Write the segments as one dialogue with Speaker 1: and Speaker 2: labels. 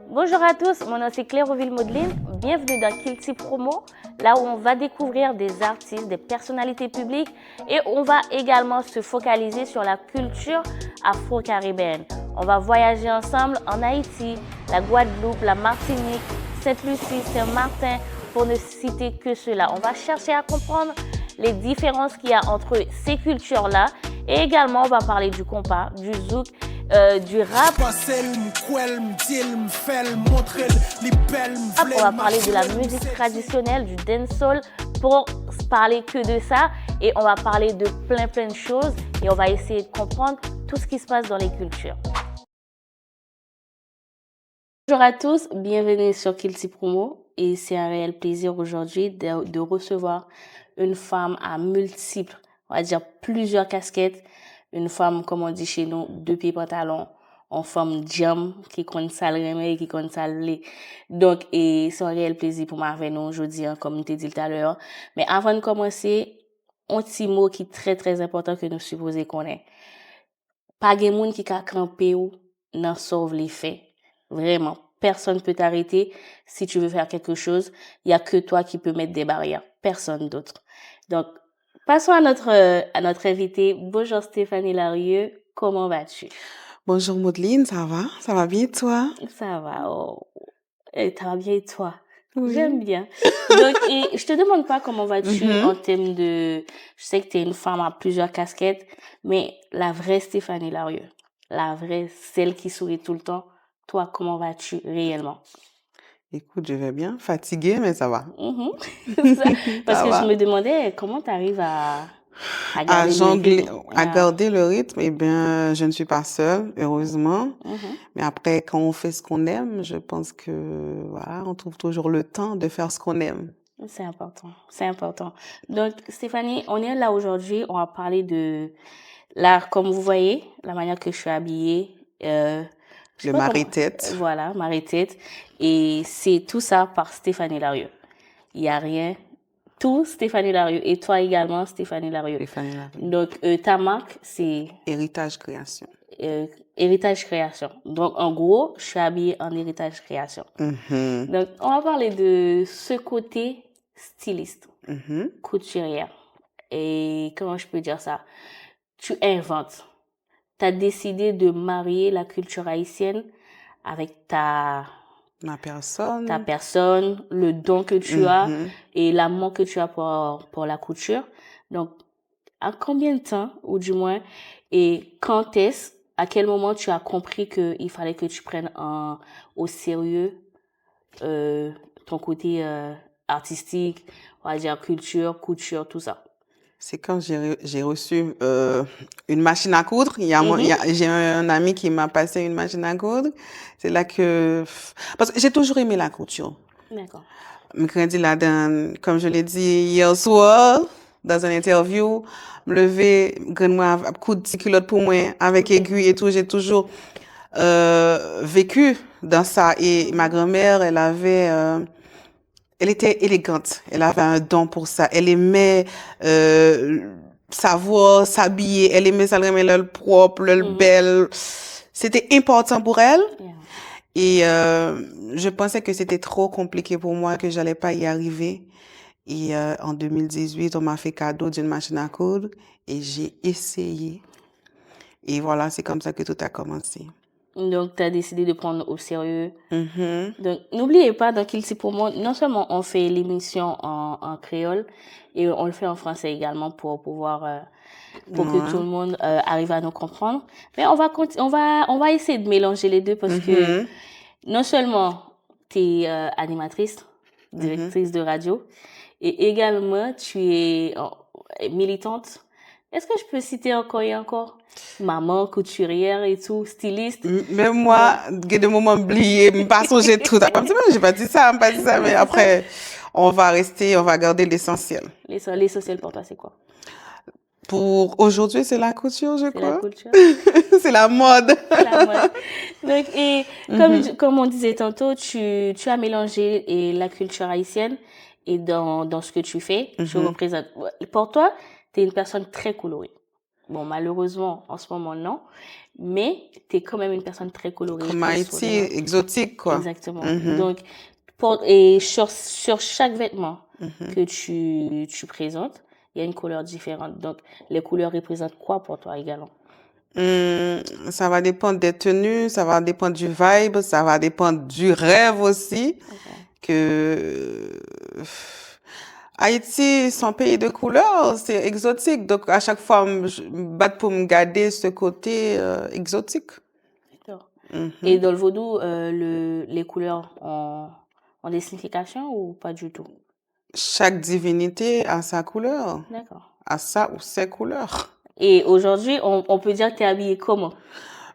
Speaker 1: Bonjour à tous, mon nom c'est Claire-Oville Modeline. Bienvenue dans Kilti Promo, là où on va découvrir des artistes, des personnalités publiques et on va également se focaliser sur la culture afro-caribéenne. On va voyager ensemble en Haïti, la Guadeloupe, la Martinique, Sainte-Lucie, Saint-Martin, pour ne citer que cela. On va chercher à comprendre les différences qu'il y a entre ces cultures-là et également on va parler du compas, du zouk, du rap. On va parler de la musique traditionnelle, du dancehall, pour parler que de ça. Et on va parler de plein de choses et on va essayer de comprendre tout ce qui se passe dans les cultures. Bonjour à tous, bienvenue sur Kilti Promo. Et c'est un réel plaisir aujourd'hui de recevoir une femme à multiples, on va dire plusieurs casquettes. Une femme, comme on dit chez nous, deux pieds pantalons. En femme jam, qui compte ça le remède, qui compte ça le. Donc, et c'est un réel plaisir pour moi avec nous aujourd'hui, comme je t'ai dit tout à l'heure. Mais avant de commencer, un petit mot qui est très important que nous supposons connaître. Pas de monde qui a campé ou n'en sauve les faits. Vraiment. Personne peut t'arrêter si tu veux faire quelque chose. Il y a que toi qui peux mettre des barrières. Personne d'autre. Donc, passons à notre invité. Bonjour Stéphanie Larieux. Comment vas-tu?
Speaker 2: Bonjour Maudelyne, ça va? Ça va bien toi?
Speaker 1: Ça va. Oh. Et ça va bien et toi?
Speaker 2: Oui.
Speaker 1: J'aime bien. Donc, et je te demande pas comment vas-tu en termes de... Je sais que tu es une femme à plusieurs casquettes, mais la vraie Stéphanie Larieux, la vraie, celle qui sourit tout le temps, toi, comment vas-tu réellement?
Speaker 2: Écoute, je vais bien. Fatiguée, mais ça va.
Speaker 1: Parce
Speaker 2: Ça
Speaker 1: que
Speaker 2: va.
Speaker 1: je me demandais comment tu arrives à
Speaker 2: À
Speaker 1: garder
Speaker 2: jongler,
Speaker 1: le rythme.
Speaker 2: à garder le rythme, eh bien, je ne suis pas seule, heureusement. Mais après, quand on fait ce qu'on aime, je pense que, voilà, on trouve toujours le temps de faire ce qu'on aime.
Speaker 1: C'est important, c'est important. Donc, Stéphanie, on est là aujourd'hui, on va parler de l'art, comme vous voyez, la manière que je suis habillée.
Speaker 2: Le mari-tête.
Speaker 1: Voilà, mari-tête. Et c'est tout ça par Stéphanie Larieux. Il n'y a rien. Tout Stéphanie Larieux. Et toi également, Stéphanie Larieux.
Speaker 2: Stéphanie Larieux.
Speaker 1: Donc, ta marque, c'est...
Speaker 2: Héritage Création.
Speaker 1: Héritage Création. Donc, en gros, je suis habillée en Héritage Création. Donc, on va parler de ce côté styliste, couturière. Et comment je peux dire ça? Tu inventes. Tu as décidé de marier la culture haïtienne avec ta personne, le don que tu as et l'amour que tu as pour la couture. Donc, à combien de temps, ou du moins, et quand est-ce, à quel moment tu as compris qu'il fallait que tu prennes au sérieux ton côté artistique, on va dire culture, couture, tout ça?
Speaker 2: C'est quand j'ai reçu une machine à coudre. J'ai un ami qui m'a passé une machine à coudre. C'est là que... Parce que j'ai toujours aimé la couture.
Speaker 1: D'accord.
Speaker 2: Je grandis là-dedans, comme je l'ai dit hier soir, dans une interview, me lever, moi, coudre des culottes pour moi, avec aiguille et tout. J'ai toujours vécu dans ça. Et ma grand-mère, elle était élégante. Elle avait un don pour ça. Elle aimait savoir s'habiller. Elle aimait ça, elle aimait le propre, le belle. C'était important pour elle. Et je pensais que c'était trop compliqué pour moi, que j'allais pas y arriver. Et en 2018, on m'a fait cadeau d'une machine à coudre et j'ai essayé. Et voilà, c'est comme ça que tout a commencé.
Speaker 1: Donc, tu as décidé de prendre au sérieux. Donc, n'oubliez pas, dans Kilti Promo, non seulement on fait l'émission en créole, et on le fait en français également pour pouvoir, pour que tout le monde arrive à nous comprendre. Mais on va essayer de mélanger les deux parce que non seulement tu es animatrice, directrice de radio, et également tu es militante. Est-ce que je peux citer encore et encore? Maman, couturière et tout, styliste.
Speaker 2: Même moi, il y a des moments oubliés, je pas songer tout. J'ai pas dit ça, mais après, on va garder l'essentiel.
Speaker 1: L'essentiel pour toi, c'est quoi?
Speaker 2: Pour aujourd'hui, c'est la couture, je crois.
Speaker 1: C'est la couture.
Speaker 2: C'est la mode.
Speaker 1: La mode. Donc, et comme on disait tantôt, tu as mélangé la culture haïtienne et dans ce que tu fais, tu représentes. Pour toi, tu es une personne très colorée. Bon, malheureusement, en ce moment, non. Mais tu es quand même une personne très colorée,
Speaker 2: Comme
Speaker 1: très
Speaker 2: Haïti,
Speaker 1: souriante.
Speaker 2: exotique, quoi.
Speaker 1: Exactement. Donc, et sur chaque vêtement que tu présentes, il y a une couleur différente. Donc, les couleurs représentent quoi pour toi également?
Speaker 2: Ça va dépendre des tenues, ça va dépendre du vibe, ça va dépendre du rêve aussi. Que Haïti, son pays de couleurs, c'est exotique. Donc, à chaque fois, je me bats pour me garder ce côté exotique.
Speaker 1: D'accord. Et dans le vaudou, les couleurs ont des significations ou pas du tout?
Speaker 2: Chaque divinité a sa couleur,
Speaker 1: D'accord.
Speaker 2: a sa ou ses couleurs.
Speaker 1: Et aujourd'hui, on peut dire que tu es habillée comment?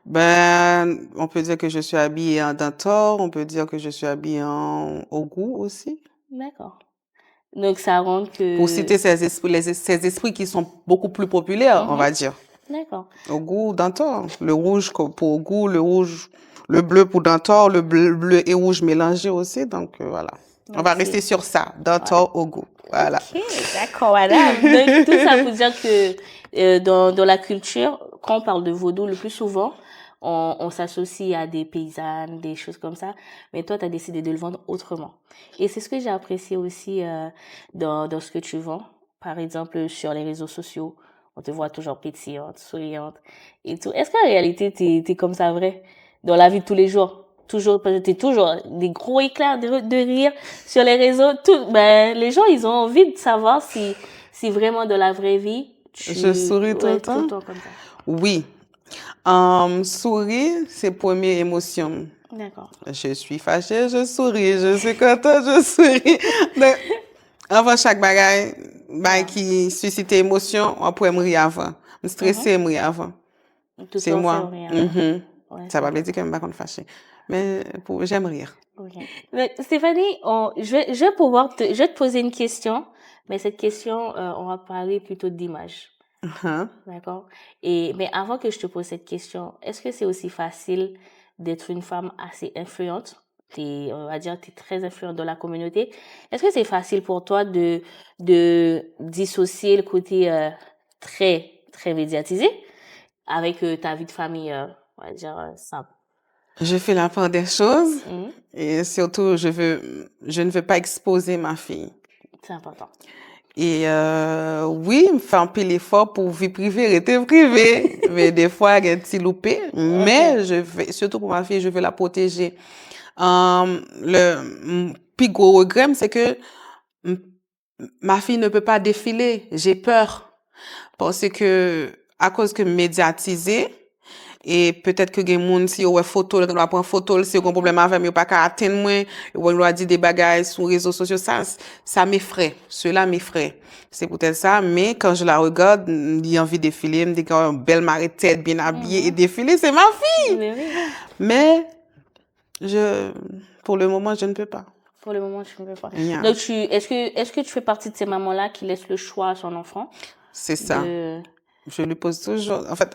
Speaker 2: Ben, on peut dire que je suis habillée en Dantor, on peut dire que je suis habillée en Ogou aussi.
Speaker 1: D'accord. Donc, ça rend que...
Speaker 2: Pour citer ces esprits, ces esprits qui sont beaucoup plus populaires, on va dire.
Speaker 1: D'accord.
Speaker 2: Ogou, Dantor. Le rouge pour Ogou, le rouge, le bleu pour Dantor, le bleu et rouge mélangés aussi. Donc, voilà. On va rester sur ça. Dantor, Ogou. Voilà.
Speaker 1: Ok, d'accord, madame. Donc, tout ça pour dire que dans la culture, quand on parle de vaudou, le plus souvent, on s'associe à des paysannes, des choses comme ça. Mais toi, tu as décidé de le vendre autrement. Et c'est ce que j'ai apprécié aussi dans ce que tu vends. Par exemple, sur les réseaux sociaux, on te voit toujours pétillante, souriante et tout. Est-ce qu'en réalité, t'es comme ça vrai? Dans la vie de tous les jours? Toujours, t'es toujours des gros éclairs de rire sur les réseaux. Ben, les gens, ils ont envie de savoir si vraiment dans la vraie vie,
Speaker 2: Je souris tout le temps?
Speaker 1: Tout le temps comme ça.
Speaker 2: Oui. Sourire, c'est première émotion.
Speaker 1: D'accord.
Speaker 2: Je suis fâchée, je souris. Je suis contente, je souris. Donc, avant chaque bagaille qui suscite émotion, on peut me rire avant. Me stresser, me rire avant. C'est moi. Ça va pas dire que je ne suis pas fâchée. Mais j'aime rire.
Speaker 1: Okay. Mais, Stéphanie, je vais te poser une question, mais cette question, on va parler plutôt d'image. D'accord? Mais avant que je te pose cette question, est-ce que c'est aussi facile d'être une femme assez influente? On va dire, t'es très influente dans la communauté. Est-ce que c'est facile pour toi de dissocier le côté très, très médiatisé avec ta vie de famille, on va dire, simple?
Speaker 2: Je fais la part des choses et surtout, je ne veux pas exposer ma fille.
Speaker 1: C'est important.
Speaker 2: Et oui, me faire un peu l'effort pour vie privée, rester privée. Mais des fois, il y a un petit loupé. Mais surtout pour ma fille, je veux la protéger. Le plus gros regret, c'est que ma fille ne peut pas défiler. J'ai peur. Parce que, à cause que médiatisé, et peut-être que les gens, si on photo, on va prendre photo, si on a un problème avec moi, pas qu'à atteindre moi, on doit dire des bagages sur les réseaux sociaux, ça m'effraie. Cela m'effraie. C'est peut-être ça, mais quand je la regarde, j'ai envie de défiler, me dit qu'elle a une belle marée de tête, bien habillée, et défiler, c'est ma fille. Mais, pour le moment, je ne peux pas.
Speaker 1: Pour le moment, tu ne peux pas. Yeah. Donc, est-ce que tu fais partie de ces mamans-là qui laissent le choix à son enfant?
Speaker 2: C'est ça. Je lui pose toujours, en fait,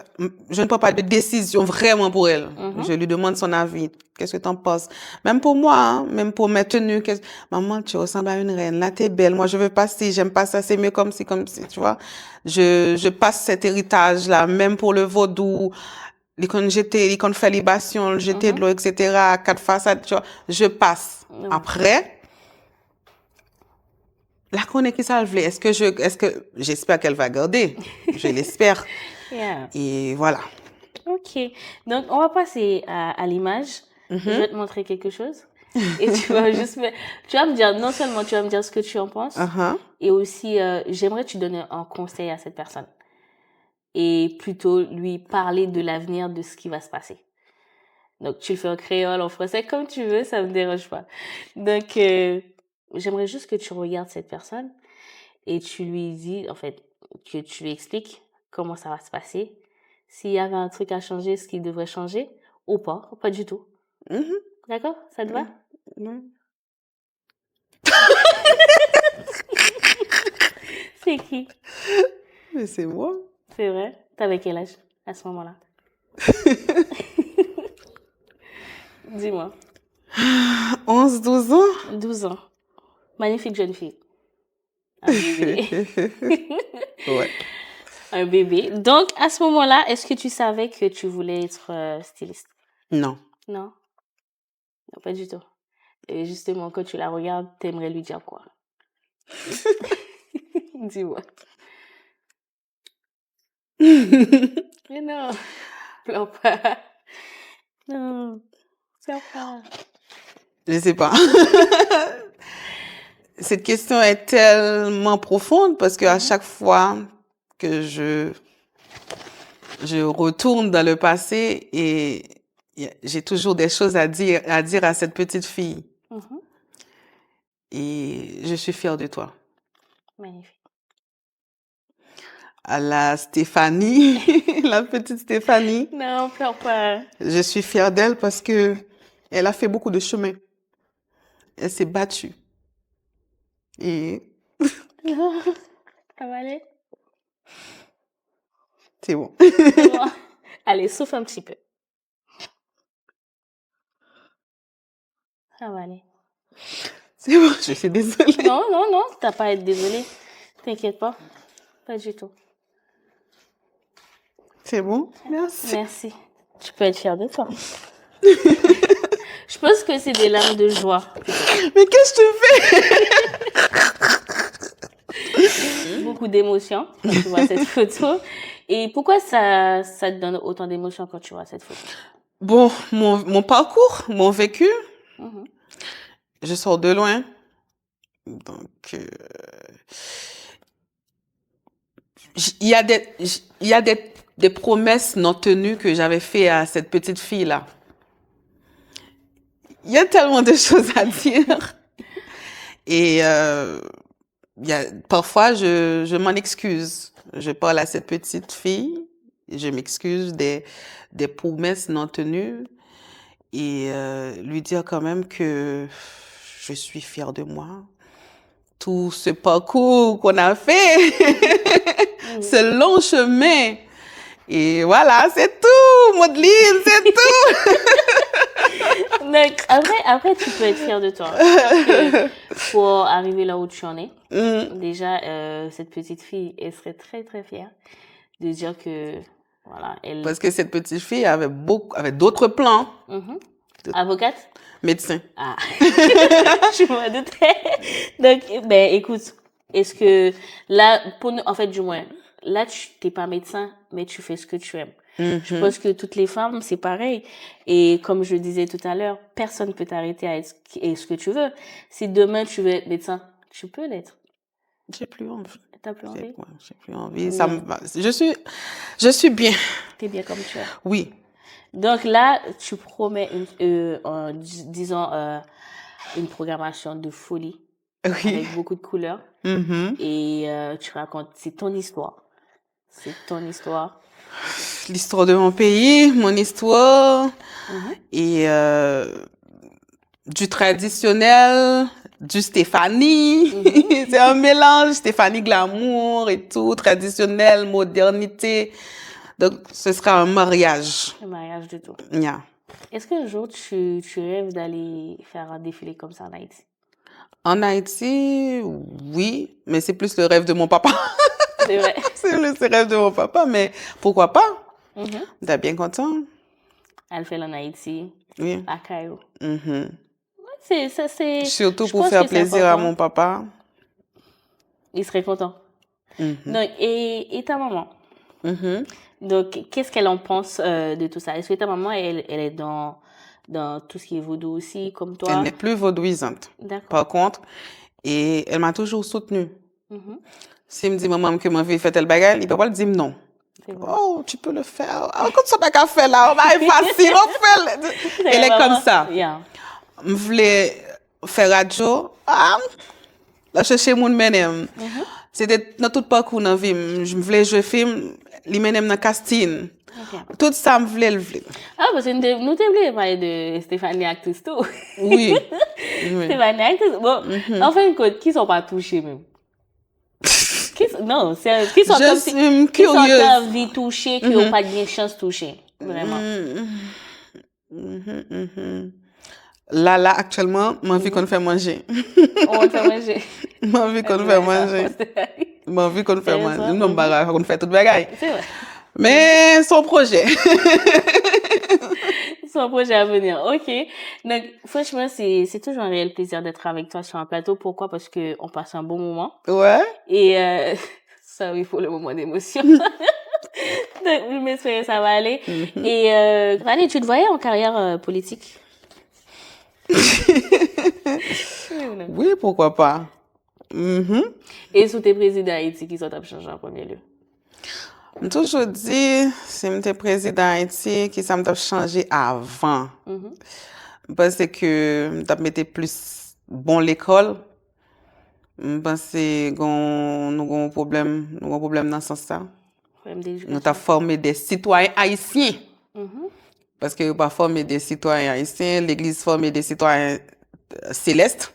Speaker 2: je ne prends pas de décision vraiment pour elle. Je lui demande son avis. Qu'est-ce que t'en penses? Même pour moi, hein, même pour mes tenues. Maman, tu ressembles à une reine. Là, t'es belle. Moi, je veux pas si, j'aime pas ça. C'est mieux comme si, tu vois. Je passe cet héritage-là, même pour le vaudou. Les qu'on fait libation, jeter de l'eau, etc. 4 façades, tu vois. Je passe. Après, la connaît qui ça le voulait. J'espère qu'elle va garder. Je l'espère.
Speaker 1: Yeah.
Speaker 2: Et voilà.
Speaker 1: Ok. Donc, on va passer à l'image. Je vais te montrer quelque chose. Et tu vas me dire, non seulement tu vas me dire ce que tu en penses, et aussi, j'aimerais que tu donnes un conseil à cette personne. Et plutôt lui parler de l'avenir de ce qui va se passer. Donc, tu le fais en créole, en français, comme tu veux, ça me dérange pas. Donc, j'aimerais juste que tu regardes cette personne et tu lui dis, en fait, que tu lui expliques comment ça va se passer, s'il y avait un truc à changer, ce qui devrait changer, ou pas du tout. D'accord? Ça te va? C'est qui?
Speaker 2: Mais c'est moi.
Speaker 1: C'est vrai? T'avais quel âge à ce moment-là? Dis-moi.
Speaker 2: 11, 12 ans?
Speaker 1: 12 ans. Magnifique jeune fille. Ah, bébé.
Speaker 2: Ouais.
Speaker 1: Un bébé. Donc, à ce moment-là, est-ce que tu savais que tu voulais être styliste?
Speaker 2: Non.
Speaker 1: Non? Non, pas du tout. Et justement, quand tu la regardes, t'aimerais lui dire quoi? Dis-moi. Mais non, pleure pas. Non, pleure pas.
Speaker 2: Je sais pas. Cette question est tellement profonde parce que à chaque fois que je retourne dans le passé et j'ai toujours des choses à dire à cette petite fille.
Speaker 1: Mhm.
Speaker 2: Et je suis fière de toi.
Speaker 1: Magnifique.
Speaker 2: À la Stéphanie, la petite Stéphanie.
Speaker 1: Non, pleure pas.
Speaker 2: Je suis fière d'elle parce que elle a fait beaucoup de chemin. Elle s'est battue. Et
Speaker 1: Ça va aller?
Speaker 2: c'est bon.
Speaker 1: C'est bon. Allez, souffle un petit peu. Ça va aller.
Speaker 2: C'est bon, je suis désolée.
Speaker 1: Non, non, non, t'as pas à être désolée. T'inquiète pas. Pas du tout.
Speaker 2: C'est bon, merci.
Speaker 1: Merci. Tu peux être fière de toi. Je pense que c'est des larmes de joie.
Speaker 2: Mais qu'est-ce que tu fais?
Speaker 1: Beaucoup d'émotions quand tu vois cette photo. Et pourquoi ça te donne autant d'émotions quand tu vois cette photo?
Speaker 2: Bon, mon parcours, mon vécu,
Speaker 1: Mhm.
Speaker 2: je sors de loin. Donc, il y a des promesses non tenues que j'avais fait à cette petite fille-là. Il y a tellement de choses à dire. Et parfois, je m'en excuse. Je parle à cette petite fille, et je m'excuse des promesses non tenues et lui dire quand même que je suis fière de moi. Tout ce parcours qu'on a fait, ce long chemin. Et voilà, c'est tout, Madeline, c'est tout.
Speaker 1: Donc, après, tu peux être fière de toi. Parce que pour arriver là où tu en es, déjà, cette petite fille, elle serait très, très fière de dire que, voilà, elle...
Speaker 2: Parce que cette petite fille avait d'autres plans.
Speaker 1: Avocate?
Speaker 2: Médecin.
Speaker 1: Ah, je me doutais. Donc, ben, écoute, est-ce que là, en fait, du moins, là, tu t'es pas médecin, mais tu fais ce que tu aimes. Je pense que toutes les femmes, c'est pareil. Et comme je disais tout à l'heure, personne peut t'arrêter à être ce que tu veux. Si demain tu veux être médecin, tu peux l'être.
Speaker 2: J'ai plus envie.
Speaker 1: T'as plus envie?
Speaker 2: Ouais, j'ai plus envie. Je suis bien.
Speaker 1: T'es bien comme tu es.
Speaker 2: Oui.
Speaker 1: Donc là, tu promets disons, une programmation de folie.
Speaker 2: Oui.
Speaker 1: Avec beaucoup de couleurs. Et tu racontes, c'est ton histoire. C'est ton histoire.
Speaker 2: L'histoire de mon pays, mon histoire. Et du traditionnel, du Stéphanie. C'est un mélange, Stéphanie glamour et tout, traditionnel, modernité. Donc, ce sera un mariage.
Speaker 1: Un mariage de tout.
Speaker 2: Yeah.
Speaker 1: Est-ce qu'un jour, tu rêves d'aller faire un défilé comme ça en Haïti?
Speaker 2: En Haïti, oui, mais c'est plus le rêve de mon papa.
Speaker 1: C'est vrai.
Speaker 2: C'est le rêve de mon papa, mais pourquoi pas? T'es bien content?
Speaker 1: Elle fait en Haïti,
Speaker 2: Oui.
Speaker 1: à Cairo.
Speaker 2: Surtout pour faire plaisir à mon papa.
Speaker 1: Il serait content. Donc, et ta maman? Donc, qu'est-ce qu'elle en pense de tout ça? Est-ce que ta maman, elle est dans tout ce qui est vaudou aussi, comme toi?
Speaker 2: Elle n'est plus vaudouisante.
Speaker 1: D'accord.
Speaker 2: Par contre, et elle m'a toujours soutenue. S'il me dit, maman, que ma vie fait tel bagage, il peut pas le dire non. Oh, tu peux le faire. Ah, quand ça n'a qu'à faire là, c'est facile, on fait. Elle est comme ça. Je voulais faire radio. Ah, là, chercher mon menem. C'était dans tout parcours dans la vie. Je voulais jouer film, les menem dans casting. Tout ça, je voulais le faire.
Speaker 1: Ah, parce que nous t'aimes parler de Stéphanie actrice tout.
Speaker 2: Oui.
Speaker 1: Stéphanie actrice. Bon, en fin de compte, qui sont pas touchés même? Non, c'est qui sont comme qui sont envie de toucher, qui n'ont pas de chance de toucher. Vraiment.
Speaker 2: Là, actuellement, j'ai envie qu'on fait manger.
Speaker 1: On va faire manger.
Speaker 2: J'ai envie qu'on fait manger. Bon, vu qu'on fait,
Speaker 1: Sérieusement?
Speaker 2: nous, on fait tout bagaille.
Speaker 1: C'est vrai.
Speaker 2: Mais son projet.
Speaker 1: Son projet à venir. OK. Donc, franchement, c'est toujours un réel plaisir d'être avec toi sur un plateau. Pourquoi? Parce que on passe un bon moment.
Speaker 2: Ouais.
Speaker 1: Et, sorry pour le moment d'émotion. Donc, je m'espère que ça va aller. Et, Rani, tu te voyais en carrière politique?
Speaker 2: Oui, pourquoi pas.
Speaker 1: Et sous tes présidents Haïti, qui sont changé en premier lieu?
Speaker 2: Je toujours dit, si j'étais président Haïti, qui ça m'a changé avant. Parce que ça mettait plus bon l'école. Parce que nous avons un problème dans ce sens-là. Nous avons formé des citoyens haïtiens. Parce que nous pas formé des citoyens haïtiens, l'Église formé des citoyens célestes.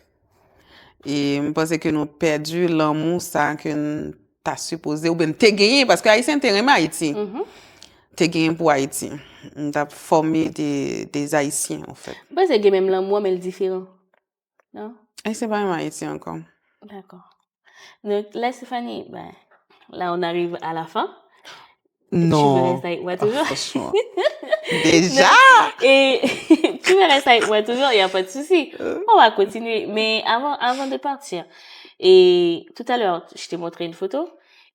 Speaker 2: Et je pense que nous avons perdu l'amour ça que nous avons supposé ou bien t'es gagné parce que haïtien t'es vraiment Haïti. T'es gagné pour Haïti. Nous avons formé des haïtiens en fait.
Speaker 1: Bah c'est même l'amour mais le différent. Non?
Speaker 2: C'est pas vraiment haïtien encore.
Speaker 1: D'accord. Donc là Stéphanie, ben là on arrive à la fin.
Speaker 2: Non.
Speaker 1: Tu veux rester avec moi toujours?
Speaker 2: Franchement. Déjà?
Speaker 1: Et tu veux rester avec moi toujours, il n'y a pas de souci. On va continuer. Mais avant de partir, et tout à l'heure, je t'ai montré une photo,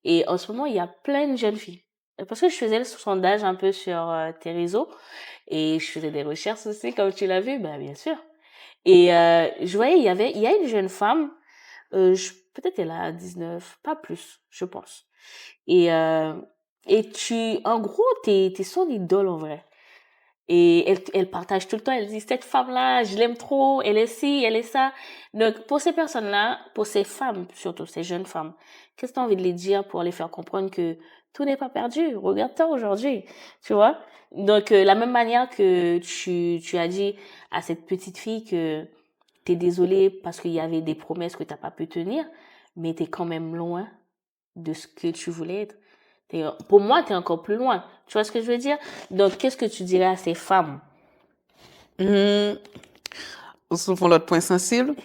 Speaker 1: et en ce moment, il y a plein de jeunes filles. Parce que je faisais le sondage un peu sur tes réseaux, et je faisais des recherches aussi, comme tu l'as vu, ben bien sûr. Et je voyais, il y a une jeune femme, peut-être elle a 19, pas plus, je pense. Et en gros, t'es son idole en vrai. Et elle partage tout le temps, elle dit, cette femme-là, je l'aime trop, elle est ci, elle est ça. Donc, pour ces personnes-là, pour ces femmes, surtout ces jeunes femmes, qu'est-ce que tu as envie de les dire pour les faire comprendre que tout n'est pas perdu? Regarde-toi aujourd'hui, tu vois? Donc, la même manière que tu as dit à cette petite fille que t'es désolée parce qu'il y avait des promesses que t'as pas pu tenir, mais t'es quand même loin de ce que tu voulais être. Pour moi, t'es encore plus loin. Tu vois ce que je veux dire? Donc, qu'est-ce que tu dirais à ces femmes?
Speaker 2: Souvent, l'autre point sensible.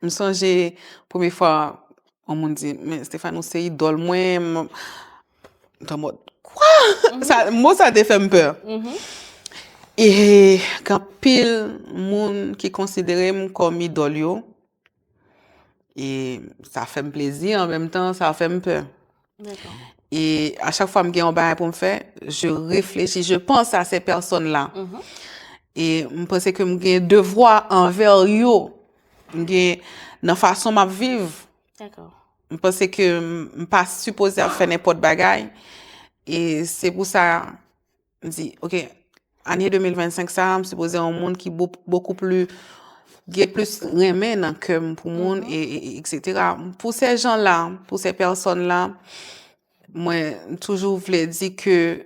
Speaker 2: Je me songe, première fois, on m'a dit, mais Stéphane, c'est idole, moi, dans mode, quoi? Moi, ça te fait peur. Et quand pile, monde qui considère comme idole, et ça fait plaisir, en même temps, ça fait peur.
Speaker 1: D'accord.
Speaker 2: Et à chaque fois que je un bail pour me faire, je réfléchis, je pense à ces personnes-là. Et je pense que j'ai un devoir envers eux. J'ai une façon de vivre.
Speaker 1: D'accord.
Speaker 2: Je pense que je ne suis pas supposé faire n'importe bagaille. Et c'est pour ça, je me dis, OK, année 2025, ça, je suis supposé un monde qui est beaucoup plus, qui est plus remet dans le cœur pour le monde, et etc. Pour ces gens-là, pour ces personnes-là, moi, toujours voulais dire que,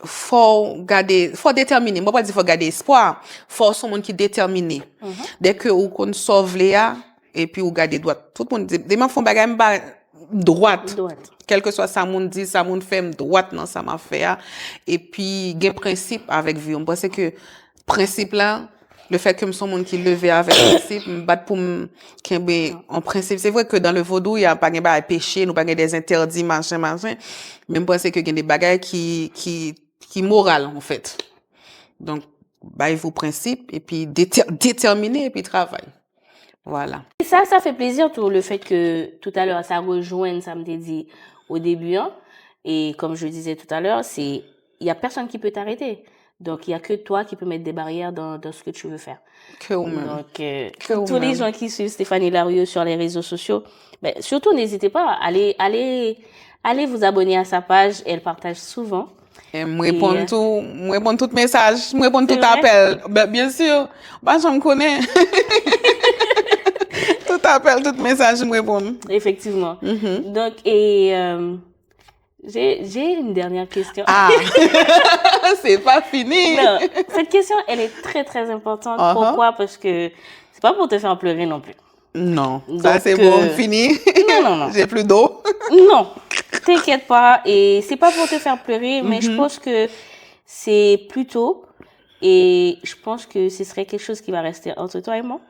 Speaker 2: faut déterminer. Moi, pas dire faut garder espoir. Faut son monde qui est déterminé. Dès que ou qu'on sauve Léa, et puis ou garder droite. Tout le monde dit, des gens font bagaille droite. Quel que soit ça monde dit, ça monde fait droite dans ça m'a fait. Et puis, il y a un principe avec vie. On pense que, principe là, le fait que je suis monde qui levé avec principe, me battre pour en principe. C'est vrai que dans le vaudou, il y a pas de péché, nous pas des interdits, machin. Mais je pense que il y a des bagailles qui moral, en fait. Donc, bah, vos principes, et puis déterminer, et puis travail. Voilà.
Speaker 1: Et ça fait plaisir, tout le fait que tout à l'heure, ça rejoigne, ça me dit au début, hein. Et comme je disais tout à l'heure, il y a personne qui peut t'arrêter. Donc, il y a que toi qui peux mettre des barrières dans ce que tu veux faire. Donc, tous les gens qui suivent Stéphanie Larieux sur les réseaux sociaux, ben, surtout, n'hésitez pas, allez vous abonner à sa page. Elle partage souvent.
Speaker 2: Et moi réponds tout message, moi réponds tout appel. Ben, bien sûr, bah, je me connais. Tout appel, tout message, je me réponds.
Speaker 1: Effectivement. Donc, j'ai une dernière question.
Speaker 2: Ah, c'est pas fini.
Speaker 1: Non, cette question, elle est très, très importante. Pourquoi? Parce que c'est pas pour te faire pleurer non plus.
Speaker 2: Non, donc, ça c'est bon, fini.
Speaker 1: Non.
Speaker 2: J'ai plus d'eau.
Speaker 1: Non, t'inquiète pas. Et c'est pas pour te faire pleurer, mais je pense que c'est plutôt, et je pense que ce serait quelque chose qui va rester entre toi et moi,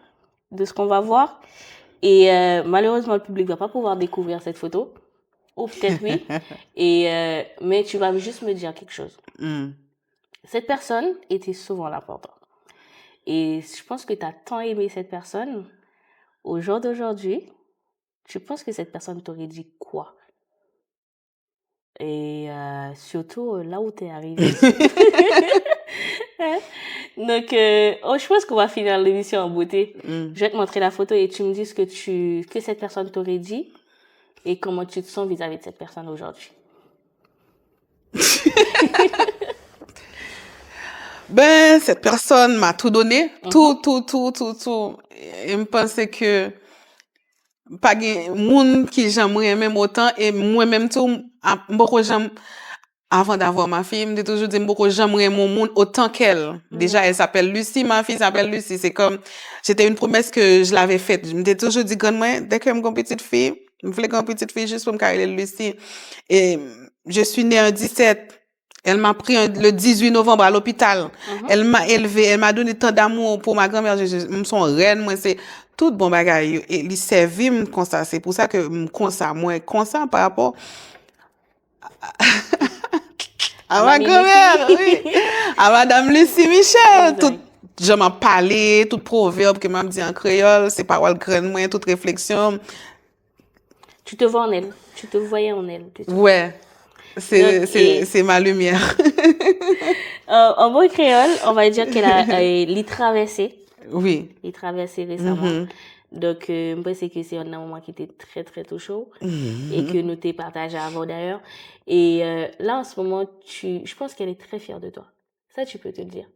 Speaker 1: de ce qu'on va voir. Et malheureusement, le public va pas pouvoir découvrir cette photo. Ou peut-être oui. Mais tu vas juste me dire quelque chose. Cette personne était souvent là pour toi. Et je pense que tu as tant aimé cette personne. Au jour d'aujourd'hui, tu penses que cette personne t'aurait dit quoi? Et surtout là où t'es arrivé. Donc, je pense qu'on va finir l'émission en beauté. Je vais te montrer la photo et tu me dis ce que cette personne t'aurait dit et comment tu te sens vis-à-vis de cette personne aujourd'hui.
Speaker 2: Ben, cette personne m'a tout donné. Tout. Et me pensais que pas gen moun qui j'aimerais même autant et moi-même tout beaucoup j'aime avant d'avoir ma fille, me toujours dit beaucoup j'aimerais mon monde autant qu'elle. Déjà elle s'appelle Lucie, ma fille s'appelle Lucie, c'est comme c'était une promesse que je l'avais faite. Je me toujours dit grand moi dès que j'ai une petite fille, je voulais une petite fille juste pour me carrer Lucie et je suis née en 17. Elle m'a pris le 18 novembre à l'hôpital. Elle m'a élevée, elle m'a donné tant d'amour pour ma grand-mère. Je me son reine, moi c'est tout bon bagay et il servi comme ça. C'est pour ça que comme ça moi comme ça par rapport à ma grand-mère, oui. À madame Lucie Michel, tout je m'en parlais, tout proverbe que m'a dit en créole, c'est parole graine moi, toute réflexion.
Speaker 1: Tu te vois en elle, tu te voyais en elle plutôt.
Speaker 2: Ouais. C'est ma lumière.
Speaker 1: En bon créole, on va dire qu'elle a l'y traversé.
Speaker 2: Oui.
Speaker 1: Il traversé récemment. Donc, je pense que c'est un moment qui était très, très touchant et que nous t'ai partagé avant d'ailleurs. Et là, en ce moment, je pense qu'elle est très fière de toi. Ça, tu peux te le dire.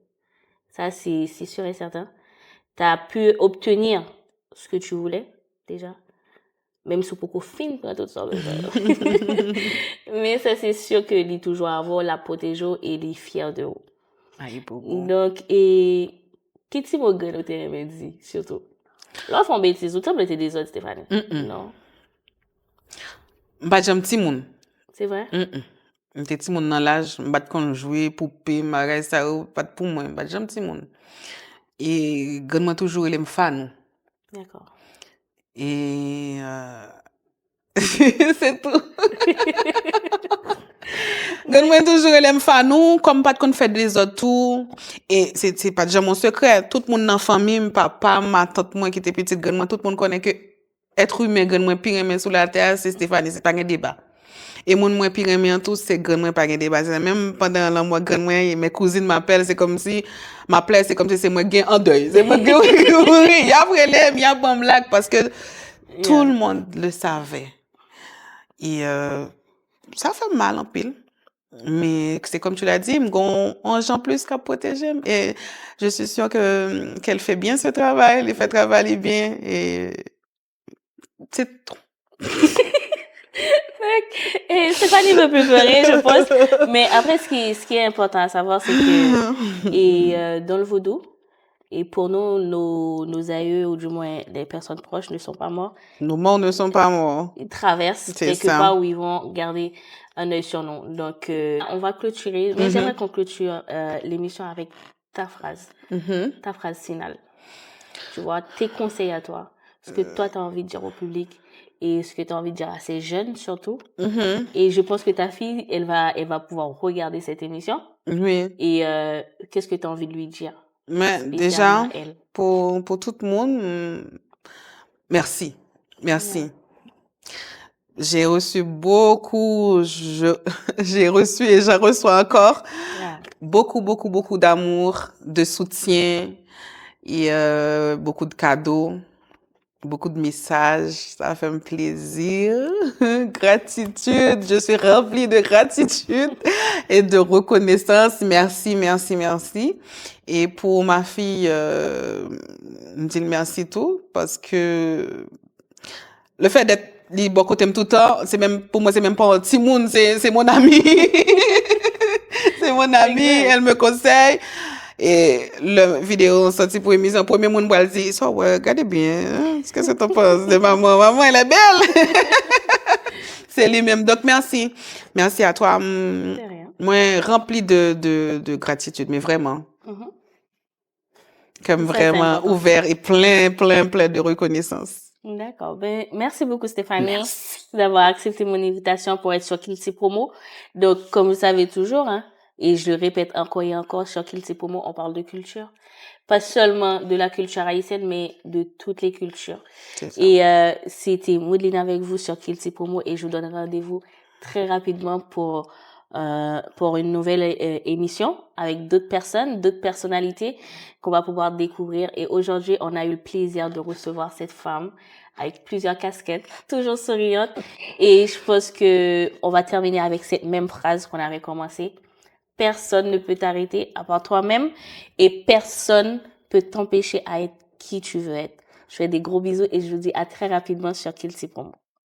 Speaker 1: Ça, c'est sûr et certain. Tu as pu obtenir ce que tu voulais, déjà. Même si beaucoup fin pour tout ça. Mais ça, c'est sûr que lui toujours avoir la protéger et il est fier de vous. Donc, et qu'est-ce que vous avez dit, surtout? Là, on fait bêtise, autant que des autres, Stéphanie. Non.
Speaker 2: Bah, j'aime petit moun.
Speaker 1: C'est vrai?
Speaker 2: M'te petit moun dans l'âge, m'bat kon jouer, poupée, marais, ça, pas pour moi. Bah, j'aime petit moun. Et, grand moi toujours, il aime fan.
Speaker 1: D'accord.
Speaker 2: Et, c'est tout. Moi toujours elle aime faire nous comme pas qu'on fait des autres tout et c'est pas déjà mon secret tout le monde dans famille papa ma tante moi qui était petite grand moi tout le monde connaît que être humain grand moi pire mais sur la terre c'est Stéphanie c'est pas un débat et mon moi pire mais en tout c'est grand moi pas un débat même pendant la mois grand moi mes cousines m'appellent c'est comme si m'appellent c'est comme si c'est moi gain en deuil c'est moi gain il y a problème il y a bon blague parce que tout le monde le savait et ça fait mal en pile. Mais c'est comme tu l'as dit, m'gon un gens plus qu'à protéger. Et je suis sûre qu'elle fait bien ce travail, elle fait travailler bien et c'est tout.
Speaker 1: Et Stéphanie veut plus pleurer, je pense. Mais après, ce qui est important à savoir, c'est que dans le vaudou, et pour nous, nos aïeux, ou du moins les personnes proches, ne sont pas morts.
Speaker 2: Nos morts ne sont pas morts.
Speaker 1: Ils traversent quelque part où ils vont garder un œil sur nous. Donc, on va clôturer. Mais j'aimerais qu'on clôture l'émission avec ta phrase. Ta phrase finale. Tu vois, tes conseils à toi. Ce que toi, tu as envie de dire au public. Et ce que tu as envie de dire à ces jeunes, surtout. Et je pense que ta fille, elle va pouvoir regarder cette émission.
Speaker 2: Oui.
Speaker 1: Et qu'est-ce que tu as envie de lui dire?
Speaker 2: Mais déjà, pour tout le monde, merci. Merci. Yeah. J'ai reçu beaucoup, j'ai reçu et j'en reçois encore beaucoup d'amour, de soutien et beaucoup de cadeaux, beaucoup de messages. Ça fait un plaisir. Gratitude. Je suis remplie de gratitude et de reconnaissance. Merci. Et pour ma fille, je dis merci tout parce que le fait d'être libre côté tout le temps, c'est même pour moi c'est même pas un petit monde, c'est mon ami. C'est mon ami, elle me conseille. Et la vidéo sortie pour émission, premier monde va dire ça ouais, regardez bien, hein? Qu'est-ce que tu penses de maman? Maman elle est belle. C'est lui-même. Donc merci. Merci à toi. Moi rempli de gratitude, mais vraiment. Comme vraiment ouvert et plein de reconnaissance.
Speaker 1: D'accord. Ben, merci beaucoup, Stéphanie,
Speaker 2: Merci.
Speaker 1: d'avoir accepté mon invitation pour être sur Kilti Promo. Donc, comme vous savez toujours, hein, et je le répète encore et encore, sur Kilti Promo, on parle de culture. Pas seulement de la culture haïtienne, mais de toutes les cultures.
Speaker 2: C'est ça.
Speaker 1: Et c'était Maudeline avec vous sur Kilti Promo et je vous donne rendez-vous très rapidement pour une nouvelle émission avec d'autres personnes, d'autres personnalités qu'on va pouvoir découvrir. Et aujourd'hui, on a eu le plaisir de recevoir cette femme avec plusieurs casquettes, toujours souriante. Et je pense que on va terminer avec cette même phrase qu'on avait commencé. Personne ne peut t'arrêter à part toi-même et personne peut t'empêcher à être qui tu veux être. Je fais des gros bisous et je vous dis à très rapidement sur Kilti Promo.